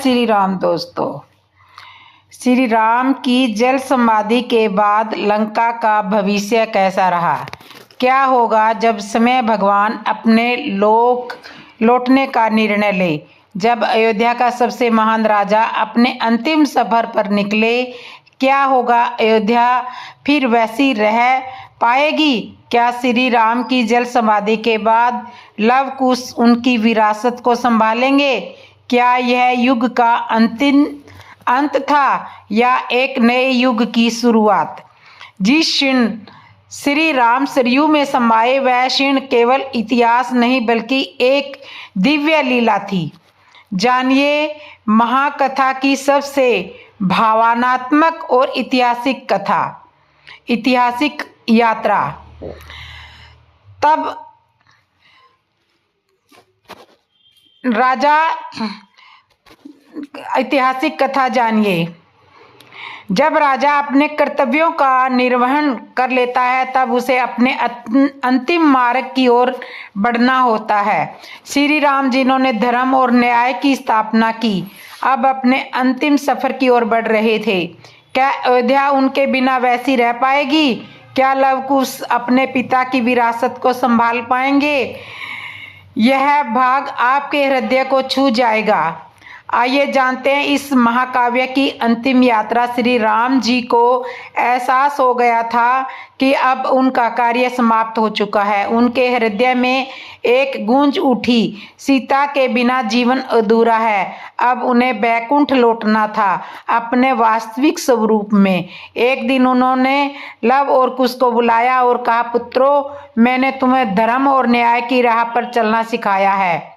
श्री राम दोस्तों। श्री राम की जल समाधि के बाद लंका का भविष्य कैसा रहा? क्या होगा जब समय भगवान अपने लोक लौटने का निर्णय ले? जब अयोध्या का सबसे महान राजा अपने अंतिम सफर पर निकले, क्या होगा? अयोध्या फिर वैसी रह पाएगी? क्या श्री राम की जल समाधि के बाद लव कुश उनकी विरासत को संभालेंगे? क्या यह युग का अंत था या एक नए युग की शुरुआत? जिस क्षण श्री राम सरयू में समाये, वह क्षण केवल इतिहास नहीं बल्कि एक दिव्य लीला थी। जानिए महाकथा की सबसे भावनात्मक और ऐतिहासिक यात्रा। तब राजा ऐतिहासिक कथा जानिए। जब राजा अपने कर्तव्यों का निर्वहन कर लेता है, तब उसे अपने अंतिम मार्ग की ओर बढ़ना होता है। श्री राम जिन्होंने धर्म और न्याय की स्थापना की, अब अपने अंतिम सफर की ओर बढ़ रहे थे। क्या अयोध्या उनके बिना वैसी रह पाएगी? क्या लव कुश अपने पिता की विरासत को संभाल पाएंगे? यह भाग आपके हृदय को छू जाएगा। आइए जानते हैं इस महाकाव्य की अंतिम यात्रा। श्री राम जी को एहसास हो गया था कि अब उनका कार्य समाप्त हो चुका है। उनके हृदय में एक गूंज उठी, सीता के बिना जीवन अधूरा है। अब उन्हें बैकुंठ लौटना था, अपने वास्तविक स्वरूप में। एक दिन उन्होंने लव और कुश को बुलाया और कहा, पुत्रों, मैंने तुम्हें धर्म और न्याय की राह पर चलना सिखाया है।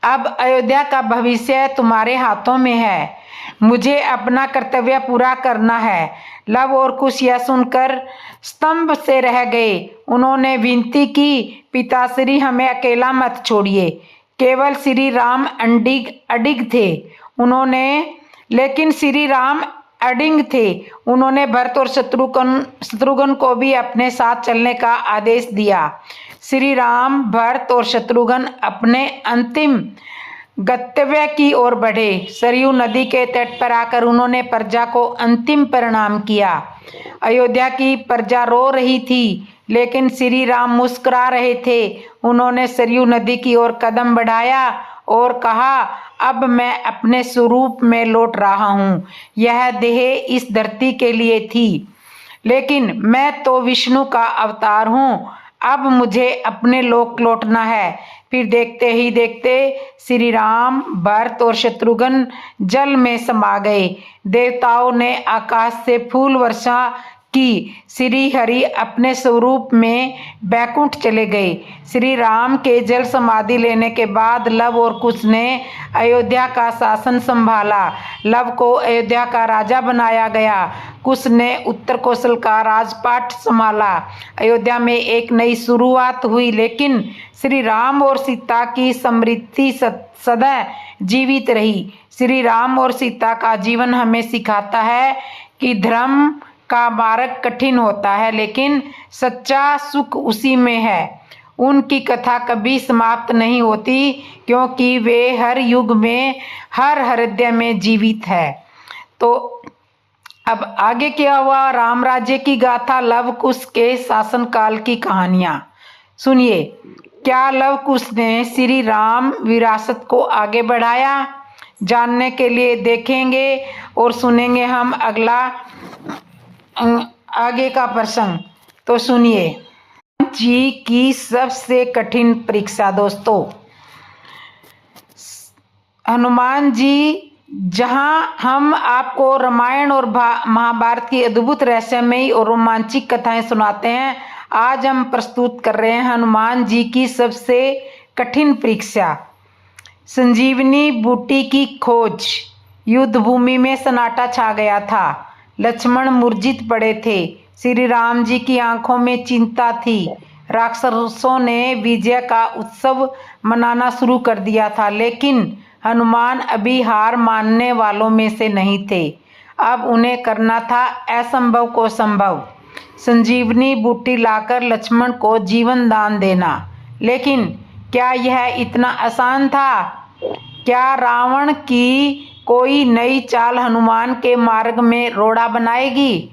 अब अयोध्या का भविष्य तुम्हारे हाथों में है। मुझे अपना कर्तव्य पूरा करना है। लव और कुश यह सुनकर स्तंभ से रह गए। उन्होंने विनती की, पिताश्री, हमें अकेला मत छोड़िए। केवल श्री राम अडिग थे। उन्होंने भरत और शत्रुघ्न को भी अपने साथ चलने का आदेश दिया। श्री राम, भरत और शत्रुघ्न अपने अंतिम गंतव्य की ओर बढ़े। सरयू नदी के तट पर आकर उन्होंने प्रजा को अंतिम प्रणाम किया। अयोध्या की प्रजा रो रही थी, लेकिन श्री राम मुस्कुरा रहे थे। उन्होंने सरयू नदी की ओर कदम बढ़ाया और कहा, अब मैं अपने स्वरूप में लौट रहा हूँ। यह देह इस धरती के लिए थी, लेकिन मैं तो विष्णु का अवतार हूँ। अब मुझे अपने लोक लौटना है। फिर देखते ही देखते श्री राम, भरत और शत्रुघ्न जल में समा गए। देवताओं ने आकाश से फूल वर्षा की। श्री हरि अपने स्वरूप में बैकुंठ चले गए। श्री राम के जल समाधि लेने के बाद लव और कुश ने अयोध्या का शासन संभाला। लव को अयोध्या का राजा बनाया गया। कुश ने उत्तर कौशल का राजपाट संभाला। अयोध्या में एक नई शुरुआत हुई, लेकिन श्री राम और सीता की समृद्धि सदा जीवित रही। श्री राम और सीता का जीवन हमें सिखाता है कि धर्म का मार्ग कठिन होता है, लेकिन सच्चा सुख उसी में है। उनकी कथा कभी समाप्त नहीं होती, क्योंकि वे हर युग में, हर हृदय में जीवित है। तो अब आगे क्या हुआ? राम राज्य की गाथा, लव कुश के शासनकाल की कहानियां सुनिए। क्या लव कुश ने श्री राम विरासत को आगे बढ़ाया? जानने के लिए देखेंगे और सुनेंगे हम आगे का प्रसंग। तो सुनिए। जी की सबसे कठिन परीक्षा। दोस्तों, हनुमान जी, जहां हम आपको रामायण और महाभारत की अद्भुत रहस्यमयी और रोमांचक कथाएं सुनाते हैं, आज हम प्रस्तुत कर रहे हैं हनुमान जी की सबसे कठिन परीक्षा। संजीवनी बूटी की खोज। युद्ध भूमि में सन्नाटा छा गया था। लक्ष्मण मूर्छित पड़े थे। श्री राम जी की आंखों में चिंता थी। राक्षसों ने विजय का उत्सव मनाना शुरू कर दिया था, लेकिन हनुमान अभी हार मानने वालों में से नहीं थे। अब उन्हें करना था असंभव को संभव। संजीवनी बूटी लाकर लक्ष्मण को जीवन दान देना। लेकिन क्या यह इतना आसान था? क्या रावण की कोई नई चाल हनुमान के मार्ग में रोड़ा बनाएगी?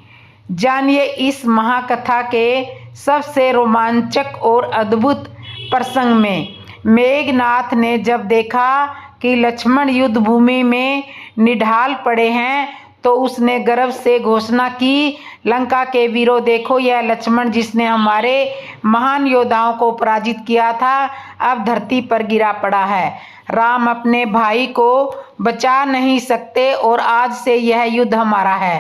जानिए इस महाकथा के सबसे रोमांचक और अद्भुत प्रसंग में। मेघनाथ ने जब देखा कि लक्ष्मण युद्ध भूमि में निढाल पड़े हैं तो उसने गर्व से घोषणा की, लंका के वीरों, देखो यह लक्ष्मण जिसने हमारे महान योद्धाओं को पराजित किया था अब धरती पर गिरा पड़ा है। राम अपने भाई को बचा नहीं सकते और आज से यह युद्ध हमारा है।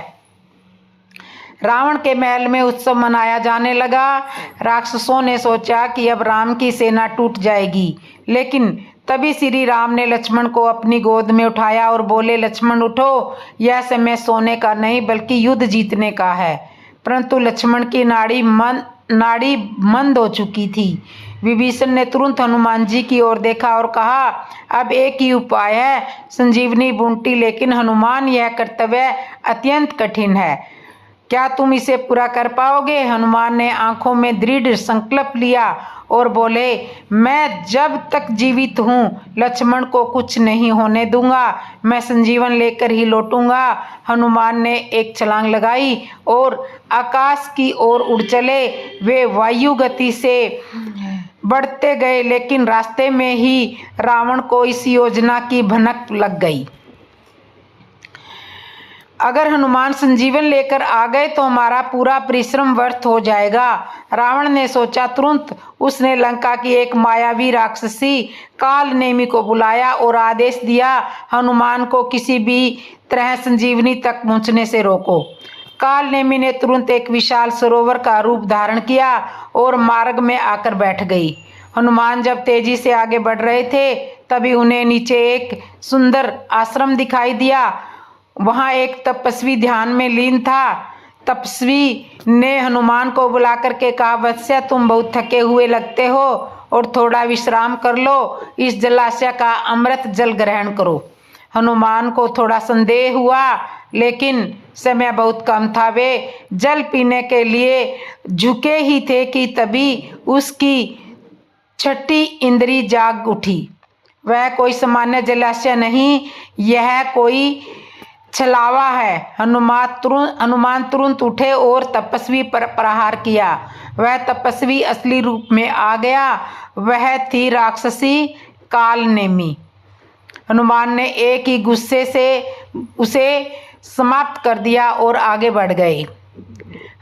रावण के महल में उत्सव मनाया जाने लगा। राक्षसों ने सोचा कि अब राम की सेना टूट जाएगी, लेकिन तभी श्री राम ने लक्ष्मण को अपनी गोद में उठाया और बोले, लक्ष्मण उठो, यह समय सोने का नहीं बल्कि युद्ध जीतने का है। परंतु लक्ष्मण की नाड़ी मंद हो चुकी थी। विभीषण ने तुरंत हनुमान जी की ओर देखा और कहा, अब एक ही उपाय है, संजीवनी बूटी। लेकिन हनुमान, यह कर्तव्य अत्यंत कठिन है, क्या तुम इसे पूरा कर पाओगे? हनुमान ने आंखों में दृढ़ संकल्प लिया और बोले, मैं जब तक जीवित हूँ लक्ष्मण को कुछ नहीं होने दूंगा, मैं संजीवन लेकर ही लौटूंगा। हनुमान ने एक छलांग लगाई और आकाश की ओर उड़ चले। वे वायु गति से बढ़ते गए, लेकिन रास्ते में ही रावण को इस योजना की भनक लग गई। अगर हनुमान संजीवन लेकर आ गए तो हमारा पूरा परिश्रम व्यर्थ हो जाएगा। रावण ने सोचा। तुरंत उसने लंका की एक मायावी राक्षसी कालनेमी को बुलाया और आदेश दिया, हनुमान को किसी भी तरह संजीवनी तक पहुंचने से रोको। कालनेमी ने तुरंत एक विशाल सरोवर का रूप धारण किया और मार्ग में आकर बैठ गई। हनुमान जब तेजी से आगे बढ़ रहे थे तभी उन्हें नीचे एक सुंदर आश्रम दिखाई दिया। वहां एक तपस्वी ध्यान में लीन था। तपस्वी ने हनुमान को बुलाकर के कहा, वत्स्य, तुम बहुत थके हुए लगते हो और थोड़ा विश्राम कर लो, इस जलाशय का अमृत जल ग्रहण करो। हनुमान को थोड़ा संदेह हुआ, लेकिन समय बहुत कम था। वे जल पीने के लिए झुके ही थे कि तभी उसकी छठी इंद्री जाग उठी। वह कोई सामान्य जलाशय नहीं, यह कोई छलावा है। हनुमान तुरंत उठे और तपस्वी पर प्रहार किया। वह तपस्वी असली रूप में आ गया। वह थी राक्षसी कालनेमी। हनुमान ने एक ही गुस्से से उसे समाप्त कर दिया और आगे बढ़ गए।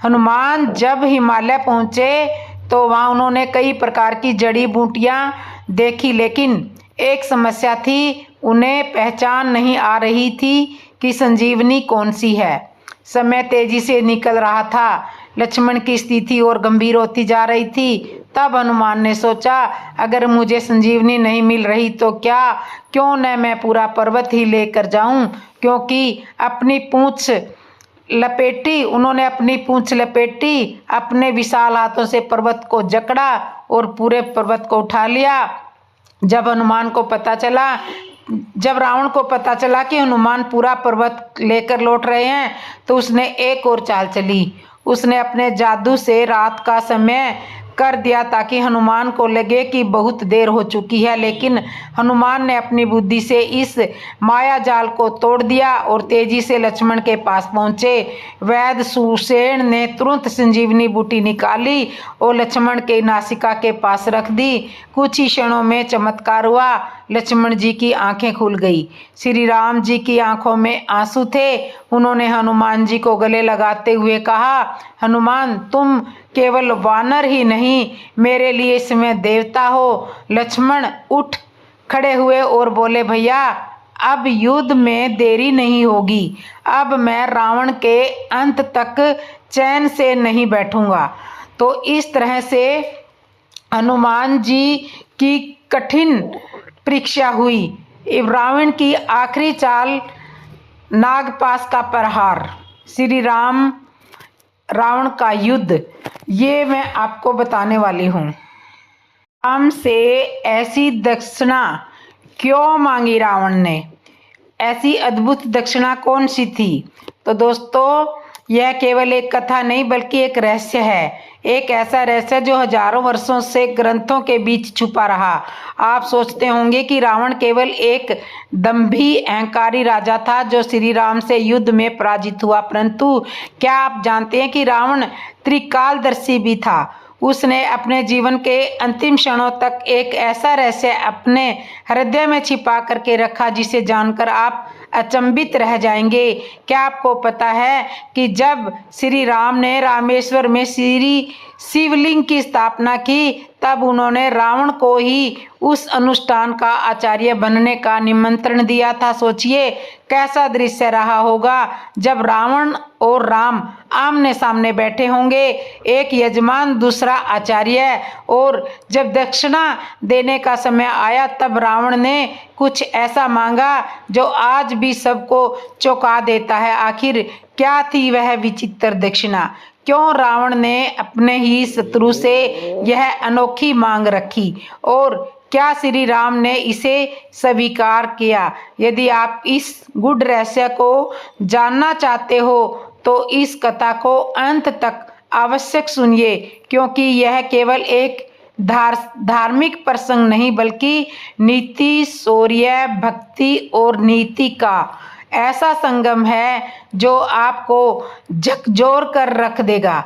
हनुमान जब हिमालय पहुंचे तो वहां उन्होंने कई प्रकार की जड़ी बूटियां देखी, लेकिन एक समस्या थी, उन्हें पहचान नहीं आ रही थी कि संजीवनी कौन सी है। समय तेजी से निकल रहा था। लक्ष्मण की स्थिति और गंभीर होती जा रही थी। तब हनुमान ने सोचा, अगर मुझे संजीवनी नहीं मिल रही तो क्यों न मैं पूरा पर्वत ही लेकर जाऊं, क्योंकि उन्होंने अपनी पूंछ लपेटी, अपने विशाल हाथों से पर्वत को जकड़ा और पूरे पर्वत को उठा लिया। जब रावण को पता चला कि हनुमान पूरा पर्वत लेकर लौट रहे हैं तो उसने एक और चाल चली। उसने अपने जादू से रात का समय कर दिया ताकि हनुमान को लगे कि बहुत देर हो चुकी है, लेकिन हनुमान ने अपनी बुद्धि से इस माया जाल को तोड़ दिया और तेजी से लक्ष्मण के पास पहुंचे। वैद्य सुषेण ने तुरंत संजीवनी बूटी निकाली और लक्ष्मण के नासिका के पास रख दी। कुछ ही क्षणों में चमत्कार हुआ, लक्ष्मण जी की आंखें खुल गई। श्री राम जी की आंखों में आंसू थे। उन्होंने हनुमान जी को गले लगाते हुए कहा, हनुमान, तुम केवल वानर ही नहीं, मेरे लिए इसमें देवता हो। लक्ष्मण उठ खड़े हुए और बोले, भैया, अब युद्ध में देरी नहीं होगी। अब मैं रावण के अंत तक चैन से नहीं बैठूंगा। तो इस तरह से हनुमान जी की कठिन परीक्षा हुई। रावण की आखिरी चाल, नागपाश का प्रहार, श्री राम रावण का युद्ध, ये मैं आपको बताने वाली हूँ। राम से ऐसी दक्षिणा क्यों मांगी रावण ने? ऐसी अद्भुत दक्षिणा कौन सी थी? तो दोस्तों, यह केवल एक कथा नहीं बल्कि एक रहस्य है। एक ऐसा रहस्य जो हजारों वर्षों से ग्रंथों के बीच छुपा रहा। आप सोचते होंगे कि रावण केवल एक दंभी अहंकारी राजा था जो श्री राम से युद्ध में पराजित हुआ, परंतु क्या आप जानते हैं कि रावण त्रिकालदर्शी भी था। उसने अपने जीवन के अंतिम क्षणों तक एक ऐसा रहस्य अपने हृदय में छिपा करके रखा जिसे जानकर आप अचंभित रह जाएंगे। क्या आपको पता है कि जब श्री राम ने रामेश्वर में श्री शिवलिंग की स्थापना की तब उन्होंने रावण को ही उस अनुष्ठान का आचार्य बनने का निमंत्रण दिया था। सोचिए कैसा दृश्य रहा होगा जब रावण और राम आमने सामने बैठे होंगे, एक यजमान दूसरा आचार्य। और जब दक्षिणा देने का समय आया तब रावण ने कुछ ऐसा मांगा जो आज भी सबको चौंका देता है। आखिर क्या थी वह विचित्र दक्षिणा? क्यों रावण ने अपने ही शत्रु से यह अनोखी मांग रखी और क्या श्री राम ने इसे स्वीकार किया? यदि आप इस गूढ़ रहस्य को जानना चाहते हो तो इस कथा को अंत तक अवश्य सुनिए, क्योंकि यह केवल एक धार्मिक प्रसंग नहीं बल्कि नीति, शौर्य, भक्ति और नीति का ऐसा संगम है जो आपको झकझोर कर रख देगा।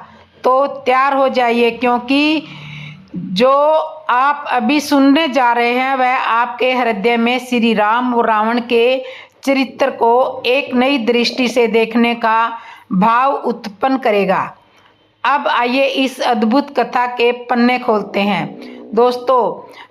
तो तैयार हो जाइए, क्योंकि जो आप अभी सुनने जा रहे हैं वह आपके हृदय में श्री राम और रावण के चरित्र को एक नई दृष्टि से देखने का भाव उत्पन्न करेगा। अब आइए इस अद्भुत कथा के पन्ने खोलते हैं। दोस्तों,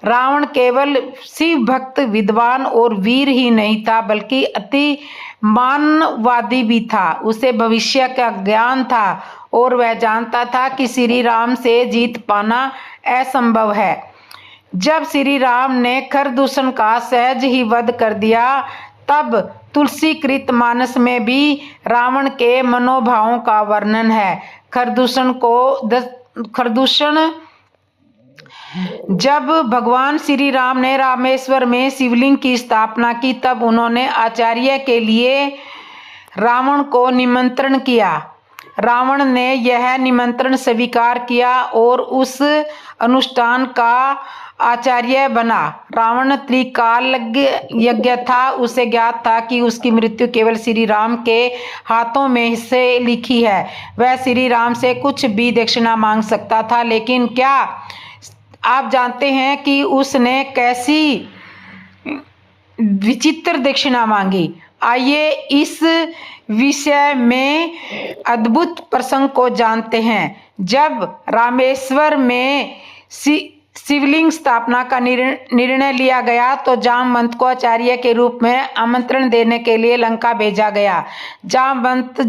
रावण केवल शिव भक्त, विद्वान और वीर ही नहीं था बल्कि अति मानवादी भी था। उसे भविष्य का ज्ञान था और वह जानता था कि श्री राम से जीत पाना असंभव है। जब श्री राम ने खरदूषण का सहज ही वध कर दिया तब तुलसीकृत मानस में भी रावण के मनोभावों का वर्णन है। खरदूषण जब भगवान श्री राम ने रामेश्वर में शिवलिंग की स्थापना की तब उन्होंने आचार्य के लिए रावण को निमंत्रण किया। रावण ने यह निमंत्रण स्वीकार किया और उस अनुष्ठान का आचार्य बना। रावण त्रिकाल यज्ञ था। उसे ज्ञात था कि उसकी मृत्यु केवल श्री राम के हाथों में से लिखी है। वह श्री राम से कुछ भी दक्षिणा मांग सकता था, लेकिन क्या आप जानते हैं कि उसने कैसी विचित्र दक्षिणा मांगी? आइए इस विषय में अद्भुत प्रसंग को जानते हैं। जब रामेश्वर में शिवलिंग स्थापना का निर्णय लिया गया तो जामवंत को आचार्य के रूप में आमंत्रण देने के लिए लंका भेजा गया। जामवंत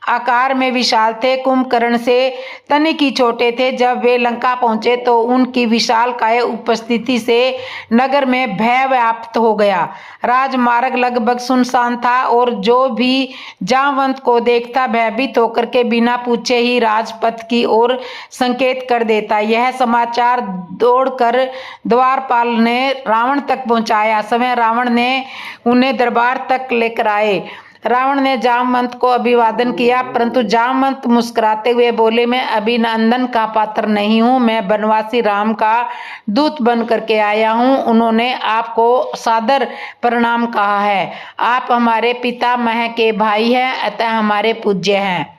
आकार में विशाल थे, कुंभकर्ण से तनिक ही छोटे थे। जब वे लंका पहुंचे तो उनकी विशालकाय उपस्थिति से नगर में भय व्याप्त हो गया। राजमार्ग लगभग सुनसान था और जो भी जामवंत को देखता भयभीत होकर के बिना पूछे ही राजपथ की ओर संकेत कर देता। यह समाचार दौड़कर द्वारपाल ने रावण तक पहुंचाया। समय रावण ने उन्हें दरबार तक लेकर आए। रावण ने जामवंत को अभिवादन किया, परंतु जामवंत मुस्कुराते हुए बोले, मैं अभिनंदन का पात्र नहीं हूँ, मैं वनवासी राम का दूत बन करके आया हूँ। उन्होंने आपको सादर प्रणाम कहा है। आप हमारे पितामह के भाई हैं, अतः हमारे पूज्य हैं।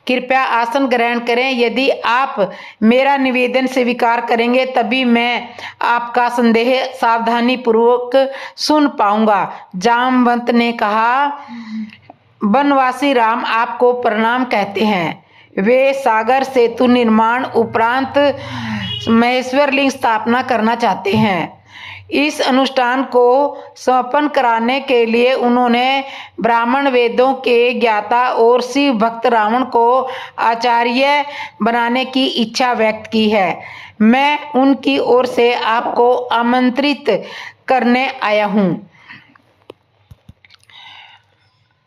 कृपया आसन ग्रहण करें। यदि आप मेरा निवेदन स्वीकार करेंगे तभी मैं आपका संदेह सावधानी पूर्वक सुन पाऊंगा। जामवंत ने कहा, वनवासी राम आपको प्रणाम कहते हैं। वे सागर सेतु निर्माण उपरांत महेश्वरलिंग स्थापना करना चाहते हैं। इस अनुष्ठान को संपन्न कराने के लिए उन्होंने ब्राह्मण वेदों के ज्ञाता और शिव भक्त रावण को आचार्य बनाने की इच्छा व्यक्त की है। मैं उनकी ओर से आपको आमंत्रित करने आया हूँ।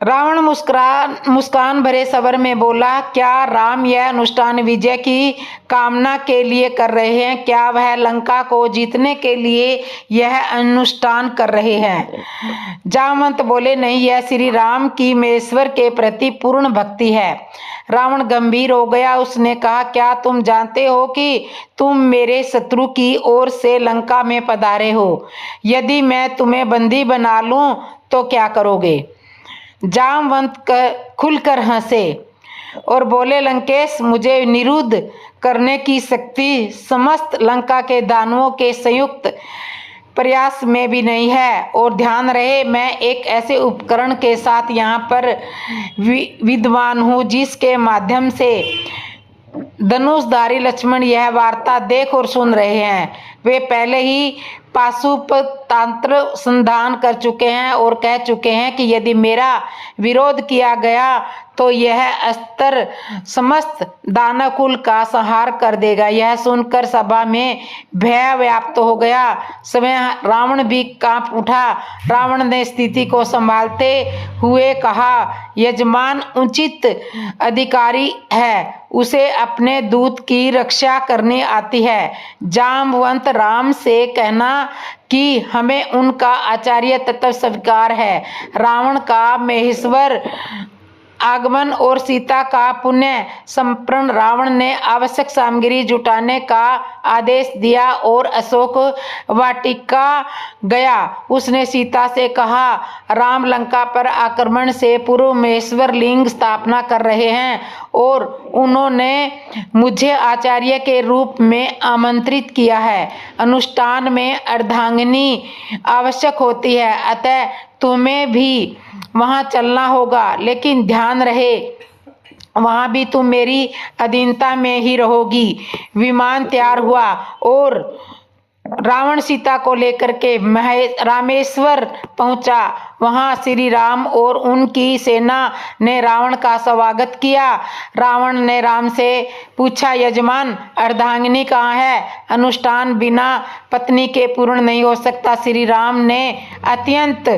रावण मुस्कान भरे स्वर में बोला, क्या राम यह अनुष्ठान विजय की कामना के लिए कर रहे हैं? क्या वह लंका को जीतने के लिए यह अनुष्ठान कर रहे हैं? जामवंत बोले, नहीं, यह श्री राम की महेश्वर के प्रति पूर्ण भक्ति है। रावण गंभीर हो गया। उसने कहा, क्या तुम जानते हो कि तुम मेरे शत्रु की ओर से लंका में पधारे हो? यदि मैं तुम्हें बंदी बना लूं तो क्या करोगे? जामवंत खुलकर हंसे और बोले, लंकेश, मुझे निरुद्ध करने की शक्ति समस्त लंका के दानवों के संयुक्त प्रयास में भी नहीं है। और ध्यान रहे, मैं एक ऐसे उपकरण के साथ यहाँ पर विद्वान हूँ जिसके माध्यम से धनुषधारी लक्ष्मण यह वार्ता देख और सुन रहे हैं। वे पहले ही पाशुपतास्त्र संधान कर चुके हैं और कह चुके हैं कि यदि मेरा विरोध किया गया तो यह अस्त्र समस्त दानवकुल का संहार कर देगा। यह सुनकर सभा में भय व्याप्त हो गया। स्वयं रावण भी कांप उठा। रावण ने स्थिति को संभालते हुए कहा, यजमान उचित अधिकारी है, उसे अपने दूत की रक्षा करनी आती है। जामवंत राम से कहना कि हमें उनका आचार्य तत्व स्वीकार है। रावण का महेश्वर आगमन और सीता का पुण्य संप्रण रावण ने आवश्यक सामग्री जुटाने का आदेश दिया और अशोक वाटिका गया। उसने सीता से कहा, राम लंका पर आक्रमण से पूर्व महेश्वर लिंग स्थापना कर रहे हैं और उन्होंने मुझे आचार्य के रूप में आमंत्रित किया है। अनुष्ठान में अर्धांगिनी आवश्यक होती है, अतः तुम्हें भी वहां चलना होगा, लेकिन ध्यान रहे वहां भी तुम मेरी अधीनता में ही रहोगी। विमान तैयार हुआ और रावण सीता को लेकर के रामेश्वर पहुंचा। वहां श्री राम और उनकी सेना ने रावण का स्वागत किया। रावण ने राम से पूछा, यजमान, अर्धांगिनी कहाँ है? अनुष्ठान बिना पत्नी के पूर्ण नहीं हो सकता। श्री राम ने अत्यंत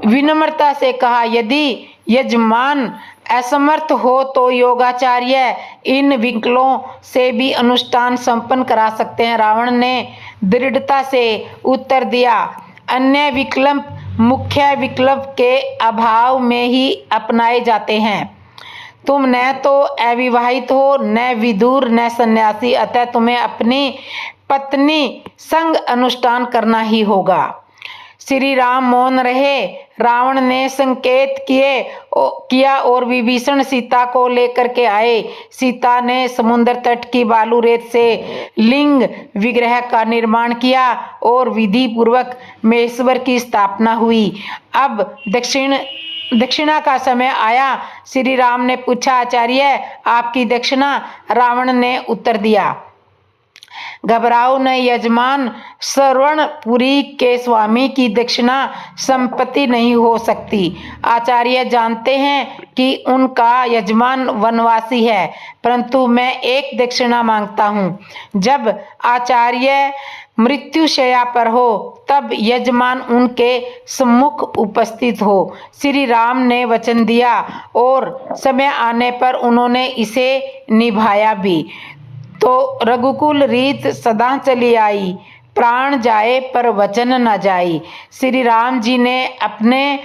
विनम्रता से कहा, यदि यजमान असमर्थ हो तो योगाचार्य इन विकलों से भी अनुष्ठान संपन्न करा सकते हैं। रावण ने दृढ़ता से उत्तर दिया, अन्य विकल्प मुख्य विकल्प के अभाव में ही अपनाए जाते हैं। तुम न तो अविवाहित हो, न विदुर, न सन्यासी, अतः तुम्हें अपनी पत्नी संग अनुष्ठान करना ही होगा। श्री राम मौन रहे। रावण ने संकेत किया और विभीषण सीता को लेकर के आए। सीता ने समुद्र तट की बालू रेत से लिंग विग्रह का निर्माण किया और विधि पूर्वक महेश्वर की स्थापना हुई। अब दक्षिणा का समय आया। श्री राम ने पूछा, आचार्य, आपकी दक्षिणा? रावण ने उत्तर दिया, घबराओ न यजमान, श्रवणपुरी के स्वामी की दक्षिणा संपत्ति नहीं हो सकती। आचार्य जानते हैं कि उनका यजमान वनवासी है, परंतु मैं एक दक्षिणा मांगता हूँ। जब आचार्य मृत्युशैया पर हो तब यजमान उनके सम्मुख उपस्थित हो। श्री राम ने वचन दिया और समय आने पर उन्होंने इसे निभाया भी। तो रघुकुल रीत सदा चली आई, प्राण जाए पर वचन न जाई। श्री राम जी ने अपने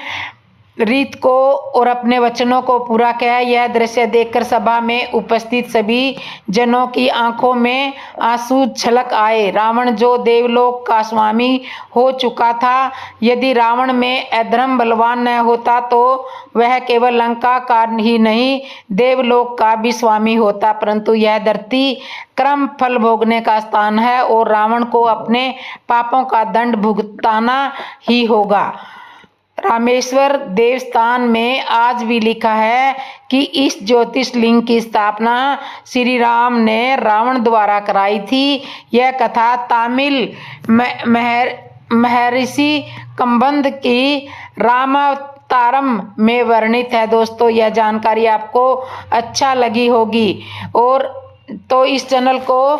रीत को और अपने वचनों को पूरा किया। यह दृश्य देखकर सभा में उपस्थित सभी जनों की आंखों में आंसू छलक आए। रावण जो देवलोक का स्वामी हो चुका था, यदि रावण में अधर्म बलवान न होता तो वह केवल लंका का ही नहीं देवलोक का भी स्वामी होता। परंतु यह धरती कर्म फल भोगने का स्थान है और रावण को अपने पापों का दंड भुगताना ही होगा। रामेश्वर देवस्थान में आज भी लिखा है कि इस ज्योतिष लिंग की स्थापना श्री राम ने रावण द्वारा कराई थी। यह कथा तमिल महर्षि कंबंद की रामावतारम में वर्णित है। दोस्तों, यह जानकारी आपको अच्छा लगी होगी और तो इस चैनल को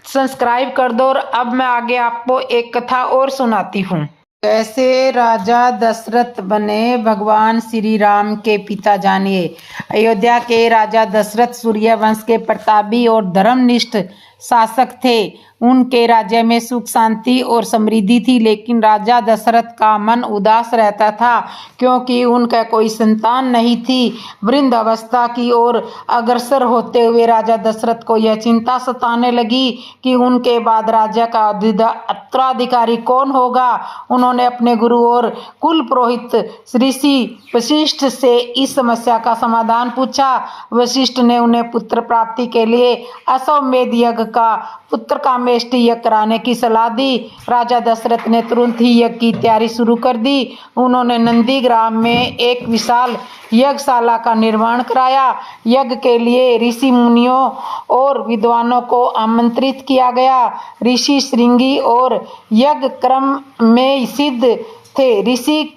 सब्सक्राइब कर दो। और अब मैं आगे आपको एक कथा और सुनाती हूँ। कैसे राजा दशरथ बने भगवान श्री राम के पिता, जानिए। अयोध्या के राजा दशरथ सूर्य वंश के प्रतापी और धर्मनिष्ठ शासक थे। उनके राज्य में सुख शांति और समृद्धि थी, लेकिन राजा दशरथ का मन उदास रहता था क्योंकि उनका कोई संतान नहीं थी। वृद्ध अवस्था की ओर अग्रसर होते हुए राजा दशरथ को यह चिंता सताने लगी कि उनके बाद राज्य का उत्तराधिकारी कौन होगा। उन्होंने अपने गुरु और कुल पुरोहित ऋषि वशिष्ठ से इस समस्या का समाधान पूछा। वशिष्ठ ने उन्हें पुत्र प्राप्ति के लिए अश्वमेध यज्ञ का पुत्र कामेष्टि यज्ञ कराने की सलाह दी। राजा दशरथ ने तुरंत ही यज्ञ की तैयारी शुरू कर दी। उन्होंने नंदीग्राम में एक विशाल यज्ञशाला का निर्माण कराया। यज्ञ के लिए ऋषि मुनियों और विद्वानों को आमंत्रित किया गया। ऋषि श्रृंगी और यज्ञ क्रम में सिद्ध थे। ऋषि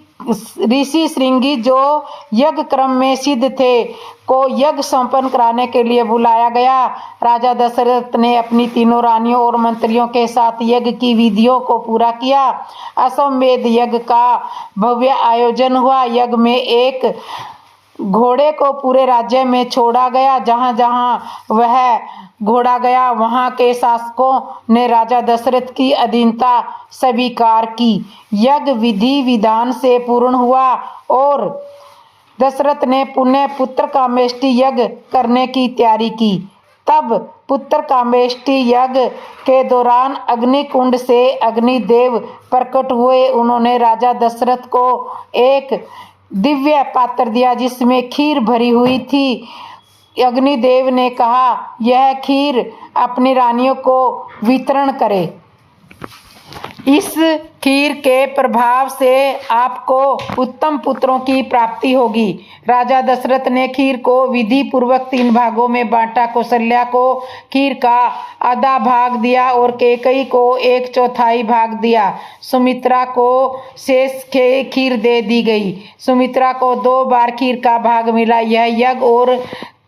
श्रृंगी जो यज्ञ क्रम में सिद्ध थे को यज्ञ संपन्न कराने के लिए बुलाया गया। राजा दशरथ ने अपनी तीनों रानियों और मंत्रियों के साथ यज्ञ की विधियों को पूरा किया। अश्वमेध यज्ञ का भव्य आयोजन हुआ। यज्ञ में एक घोड़े को पूरे राज्य में छोड़ा गया। जहां जहां वह घोड़ा गया वहां के शासकों ने राजा दशरथ की अधीनता स्वीकार की। यज्ञ विधि विधान से पूर्ण हुआ और दशरथ ने पुनः पुत्र कामेष्टि यज्ञ करने की तैयारी की। तब पुत्र कामेष्टि यज्ञ के दौरान अग्निकुंड से अग्निदेव प्रकट हुए। उन्होंने राजा दशरथ को एक दिव्य पात्र दिया जिसमें खीर भरी हुई थी। अग्निदेव ने कहा, यह खीर अपनी रानियों को वितरण करे। इस खीर के प्रभाव से आपको उत्तम पुत्रों की प्राप्ति होगी। राजा दशरथ ने खीर को विधि पूर्वक 3 भागों में बांटा। कौशल्या को खीर का आधा भाग दिया और कैकेयी को 1/4 भाग दिया। सुमित्रा को शेष खीर दे दी गई। सुमित्रा को 2 बार खीर का भाग मिला। यह यज्ञ और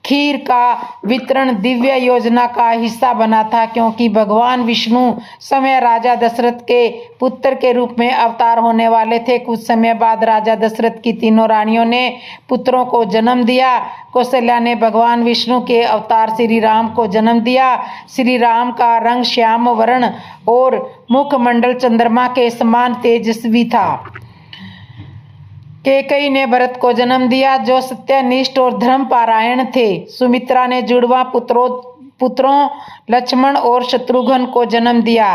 खीर का वितरण दिव्य योजना का हिस्सा बना था, क्योंकि भगवान विष्णु समय राजा दशरथ के पुत्र के रूप में अवतार होने वाले थे। कुछ समय बाद राजा दशरथ की तीनों रानियों ने पुत्रों को जन्म दिया। कौशल्या ने भगवान विष्णु के अवतार श्री राम को जन्म दिया। श्री राम का रंग श्याम वर्ण और मुखमंडल चंद्रमा के समान तेजस्वी था। कैकेयी ने भरत को जन्म दिया जो सत्यनिष्ठ और धर्मपरायण थे। सुमित्रा ने जुड़वा पुत्रों लक्ष्मण और शत्रुघ्न को जन्म दिया।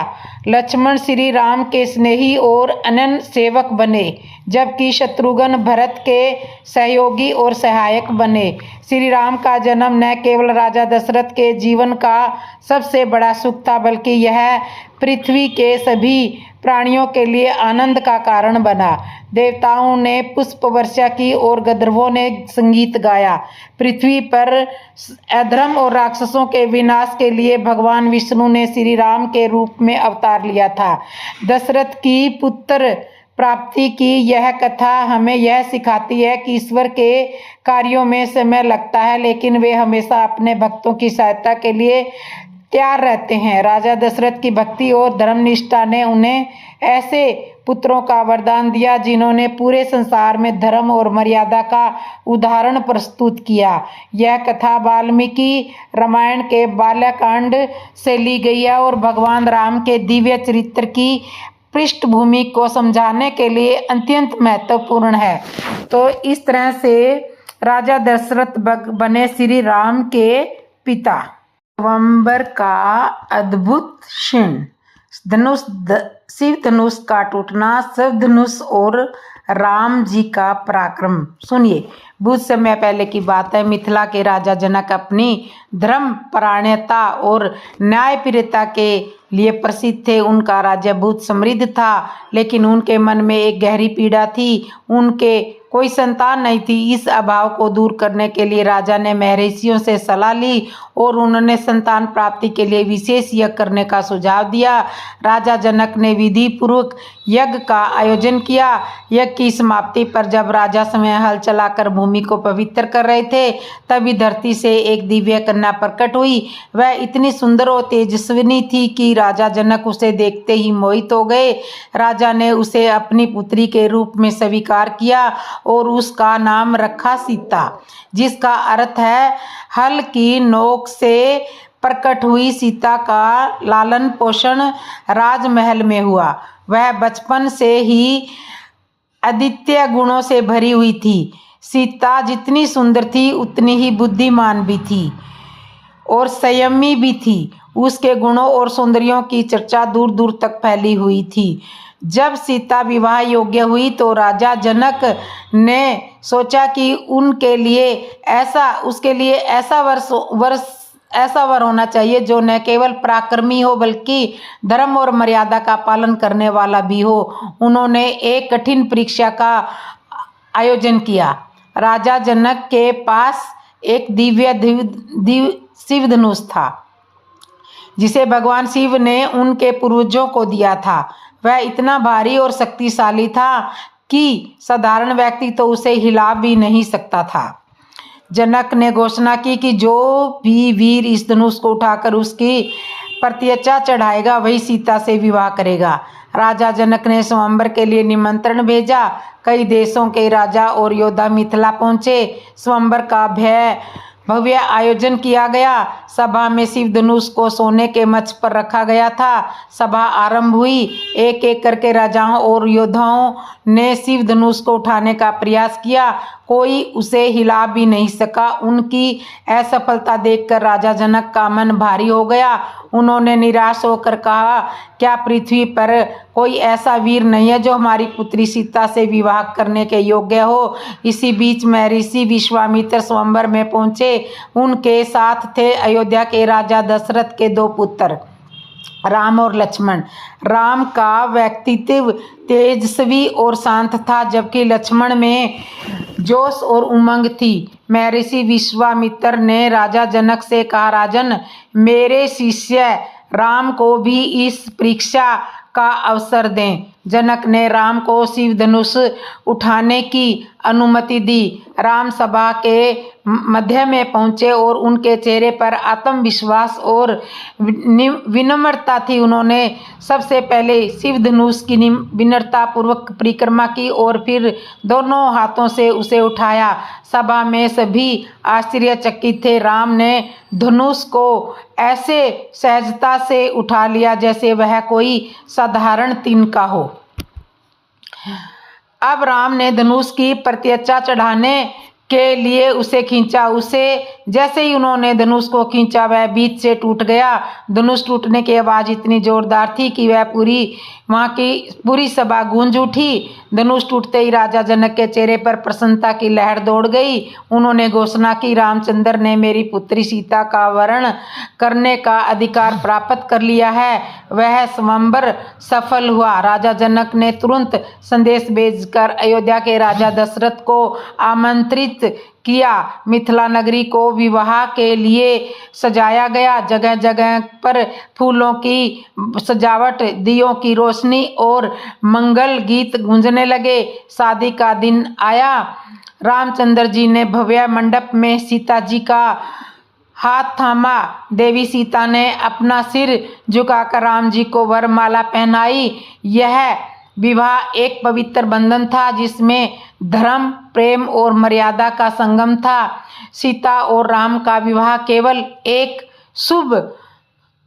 लक्ष्मण श्री राम के स्नेही और अनन्य सेवक बने, जबकि शत्रुघ्न भरत के सहयोगी और सहायक बने। श्री राम का जन्म न केवल राजा दशरथ के जीवन का सबसे बड़ा सुख था, बल्कि यह पृथ्वी के सभी प्राणियों के लिए आनंद का कारण बना। देवताओं ने पुष्प वर्षा की और गंधर्वों ने संगीत गाया। पृथ्वी पर अधर्म और राक्षसों के विनाश के लिए भगवान विष्णु ने श्री राम के रूप में अवतार लिया था। दशरथ की पुत्र प्राप्ति की यह कथा हमें यह सिखाती है कि ईश्वर के कार्यों में समय लगता है, लेकिन वे हमेशा अपने भक्तों की सहायता के लिए तैयार रहते हैं। राजा दशरथ की भक्ति और धर्मनिष्ठा ने उन्हें ऐसे पुत्रों का वरदान दिया जिन्होंने पूरे संसार में धर्म और मर्यादा का उदाहरण प्रस्तुत किया। यह कथा वाल्मीकि रामायण के बाल्यकांड से ली गई है और भगवान राम के दिव्य चरित्र की पृष्ठभूमि को समझाने के लिए अत्यंत महत्वपूर्ण है। तो इस तरह से राजा दशरथ बने श्री राम के पिता। नवंबर का अद्भुत क्षण, शिव धनुष का टूटना, शिव धनुष और राम जी का पराक्रम। सुनिए, बहुत समय पहले की बात है। मिथिला के राजा जनक अपनी धर्मपरायणता और न्यायप्रियता के लिए प्रसिद्ध थे। उनका राज्य बहुत समृद्ध था, लेकिन उनके मन में एक गहरी पीड़ा थी। उनके कोई संतान नहीं थी। इस अभाव को दूर करने के लिए राजा ने महर्षियों से सलाह ली और उन्होंने संतान प्राप्ति के लिए विशेष यज्ञ करने का सुझाव दिया। राजा जनक ने विधि पूर्वक यज्ञ का आयोजन किया। यज्ञ की समाप्ति पर जब राजा समय हल चलाकर भूमि को पवित्र कर रहे थे, तभी धरती से एक दिव्य कन्या प्रकट हुई। वह इतनी सुंदर और तेजस्विनी थी कि राजा जनक उसे देखते ही मोहित हो गए। राजा ने उसे अपनी पुत्री के रूप में स्वीकार किया और उसका नाम रखा सीता, जिसका अर्थ है हल की नोक से प्रकट हुई। सीता का लालन पोषण राजमहल में हुआ। वह बचपन से ही अद्वितीय गुणों से भरी हुई थी। सीता जितनी सुंदर थी उतनी ही बुद्धिमान भी थी और संयमी भी थी। उसके गुणों और सौंदर्यों की चर्चा दूर दूर तक फैली हुई थी। जब सीता विवाह योग्य हुई तो राजा जनक ने सोचा कि उसके लिए ऐसा वर होना चाहिए जो न केवल पराक्रमी हो बल्कि धर्म और मर्यादा का पालन करने वाला भी हो। उन्होंने एक कठिन परीक्षा का आयोजन किया। राजा जनक के पास एक दिव्य शिव धनुष था, जिसे भगवान शिव ने उनके पूर्वजों को दिया था। वह इतना भारी और शक्तिशाली था कि साधारण व्यक्ति तो उसे हिला भी नहीं सकता था। जनक ने घोषणा की कि जो भी वीर इस धनुष को उठाकर उसकी प्रत्यक्षा चढ़ाएगा वही सीता से विवाह करेगा। राजा जनक ने स्वयंवर के लिए निमंत्रण भेजा। कई देशों के राजा और योद्धा मिथिला पहुंचे। स्वयंवर का भव्य आयोजन किया गया। सभा में शिव धनुष को सोने के मंच पर रखा गया था। सभा आरंभ हुई। एक एक करके राजाओं और योद्धाओं ने शिव धनुष को उठाने का प्रयास किया। कोई उसे हिला भी नहीं सका। उनकी असफलता देखकर राजा जनक का मन भारी हो गया। उन्होंने निराश होकर कहा, क्या पृथ्वी पर कोई ऐसा वीर नहीं है जो हमारी पुत्री सीता से विवाह करने के योग्य हो। इसी बीच महर्षि विश्वामित्र स्वयंवर में पहुंचे। उनके साथ थे अयोध्या के राजा दशरथ के 2 पुत्र राम और लक्ष्मण। राम का व्यक्तित्व तेजस्वी और शांत था, जबकि लक्ष्मण में जोश और उमंग थी। महर्षि विश्वामित्र ने राजा जनक से कहा, राजन, मेरे शिष्य राम को भी इस परीक्षा का अवसर दें। जनक ने राम को शिव धनुष उठाने की अनुमति दी। राम सभा के मध्य में पहुंचे और उनके चेहरे पर आत्मविश्वास और विनम्रता थी। उन्होंने सबसे पहले शिव धनुष की विनम्रता पूर्वक परिक्रमा की और फिर दोनों हाथों से उसे उठाया। सभा में सभी आश्चर्यचकित थे। राम ने धनुष को ऐसे सहजता से उठा लिया जैसे वह कोई साधारण तिनका हो। अब राम ने धनुष की प्रत्यक्षा चढ़ाने के लिए उसे खींचा। जैसे ही उन्होंने धनुष को खींचा वह बीच से टूट गया। धनुष टूटने की आवाज इतनी जोरदार थी कि वहाँ की पूरी सभा गूंज उठी। धनुष टूटते ही राजा जनक के चेहरे पर प्रसन्नता की लहर दौड़ गई। उन्होंने घोषणा की, रामचंद्र ने मेरी पुत्री सीता का वरण करने का अधिकार प्राप्त कर लिया है। वह स्वयंवर सफल हुआ। राजा जनक ने तुरंत संदेश भेजकर अयोध्या के राजा दशरथ को आमंत्रित किया। मिथिला नगरी को विवाह के लिए सजाया गया। जगह जगह पर फूलों की सजावट, दियों की रोशनी और मंगल गीत गूंजने लगे। शादी का दिन आया। रामचंद्र जी ने भव्य मंडप में सीता जी का हाथ थामा। देवी सीता ने अपना सिर झुकाकर राम जी को वरमाला पहनाई। यह विवाह एक पवित्र बंधन था जिसमें धर्म, प्रेम और मर्यादा का संगम था। सीता और राम का विवाह केवल एक शुभ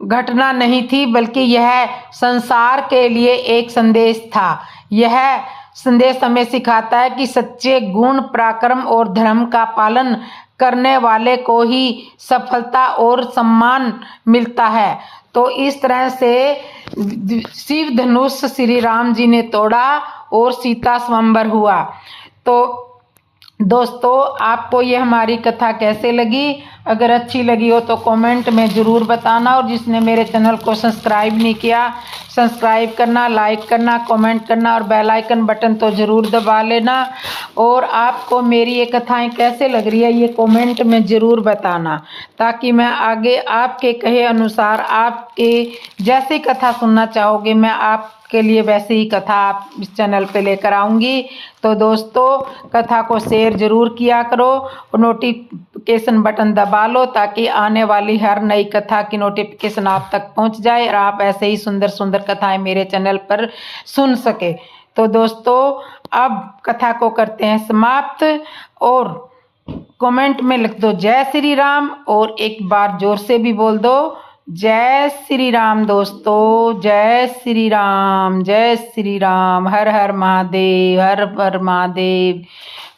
घटना नहीं थी, बल्कि यह संसार के लिए एक संदेश था। यह संदेश हमें सिखाता है कि सच्चे गुण, पराक्रम और धर्म का पालन करने वाले को ही सफलता और सम्मान मिलता है। तो इस तरह से शिव धनुष श्री राम जी ने तोड़ा और सीता स्वयंवर हुआ। तो दोस्तों, आपको ये हमारी कथा कैसे लगी? अगर अच्छी लगी हो तो कमेंट में ज़रूर बताना, और जिसने मेरे चैनल को सब्सक्राइब नहीं किया, सब्सक्राइब करना, लाइक करना, कमेंट करना और बेल आइकन बटन तो ज़रूर दबा लेना। और आपको मेरी ये कथाएं कैसे लग रही है ये कमेंट में ज़रूर बताना, ताकि मैं आगे आपके कहे अनुसार आपके जैसी कथा सुनना चाहोगे मैं आपके लिए वैसे ही कथा आप इस चैनल पे लेकर आऊँगी। तो दोस्तों कथा को शेयर ज़रूर किया करो और नोटिफिकेशन बटन दबा लो ताकि आने वाली हर नई कथा की नोटिफिकेशन आप तक पहुंच जाए और आप ऐसे ही सुंदर सुंदर कथाएं मेरे चैनल पर सुन सके। तो दोस्तों अब कथा को करते हैं समाप्त और कमेंट में लिख दो जय श्री राम और एक बार जोर से भी बोल दो जय श्री राम। दोस्तों जय श्री राम, जय श्री राम, हर हर महादेव, हर हर महादेव।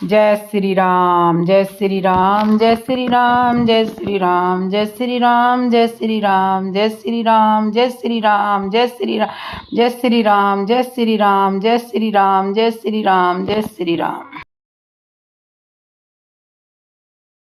जय श्री राम, जय श्री राम, जय श्री राम, जय श्री राम, जय श्री राम, जय श्री राम, जय श्री राम, जय श्री राम, जय श्री राम, जय श्री राम, जय श्री राम, जय श्री राम, जय श्री राम, जय श्री राम।